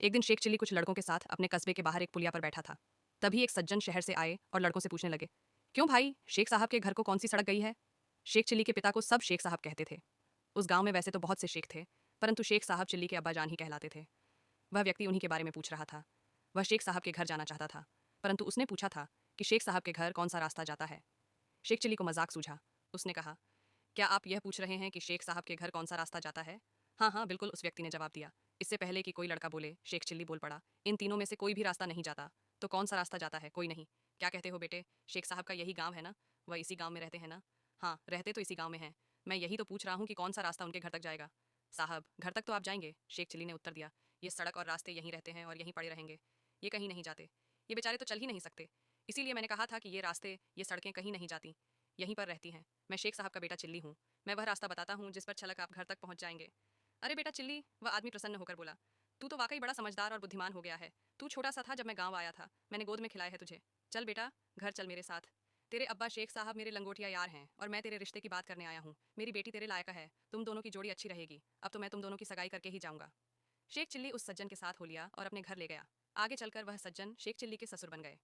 एक दिन शेख चिल्ली कुछ लड़कों के साथ अपने कस्बे के बाहर एक पुलिया पर बैठा था। तभी एक सज्जन शहर से आए और लड़कों से पूछने लगे, क्यों भाई, शेख साहब के घर को कौन सी सड़क गई है? शेख चिल्ली के पिता को सब शेख साहब कहते थे। उस गांव में वैसे तो बहुत से शेख थे, परंतु शेख साहब चिल्ली के अब्बा जान ही कहलाते थे। वह व्यक्ति उन्हीं के बारे में पूछ रहा था। वह शेख साहब के घर जाना चाहता था, परंतु उसने पूछा था कि शेख साहब के घर कौन सा रास्ता जाता है। शेख चिल्ली को मजाक सूझा। उसने कहा, क्या आप यह पूछ रहे हैं कि शेख साहब के घर कौन सा रास्ता जाता है? हाँ हाँ बिल्कुल, उस व्यक्ति ने जवाब दिया। इससे पहले कि कोई लड़का बोले, शेख चिल्ली बोल पड़ा, इन तीनों में से कोई भी रास्ता नहीं जाता। तो कौन सा रास्ता जाता है? कोई नहीं। क्या कहते हो बेटे, शेख साहब का यही गांव है ना? वह इसी गांव में रहते हैं ना? हाँ, रहते तो इसी गांव में हैं। मैं यही तो पूछ रहा हूँ कि कौन सा रास्ता उनके घर तक जाएगा। साहब, घर तक तो आप जाएंगे, शेख चिल्ली ने उत्तर दिया। ये सड़क और रास्ते यहीं रहते हैं और यहीं पड़े रहेंगे। ये कहीं नहीं जाते। ये बेचारे तो चल ही नहीं सकते। इसीलिए मैंने कहा था कि ये रास्ते, ये सड़कें कहीं नहीं जाती, यहीं पर रहती हैं। मैं शेख साहब का बेटा चिल्ली हूँ। मैं वह रास्ता बताता हूँ जिस पर चलकर आप घर तक पहुँच जाएंगे। अरे बेटा चिल्ली, वह आदमी प्रसन्न होकर बोला, तू तो वाकई बड़ा समझदार और बुद्धिमान हो गया है। तू छोटा सा था जब मैं गांव आया था, मैंने गोद में खिलाया है तुझे। चल बेटा, घर चल मेरे साथ। तेरे अब्बा शेख साहब मेरे लंगोटिया यार हैं और मैं तेरे रिश्ते की बात करने आया हूँ। मेरी बेटी तेरे लायक है, तुम दोनों की जोड़ी अच्छी रहेगी। अब तो मैं तुम दोनों की सगाई करके ही जाऊंगा। शेख चिल्ली उस सज्जन के साथ हो लिया और अपने घर ले गया। आगे चलकर वह सज्जन शेख चिल्ली के ससुर बन गए।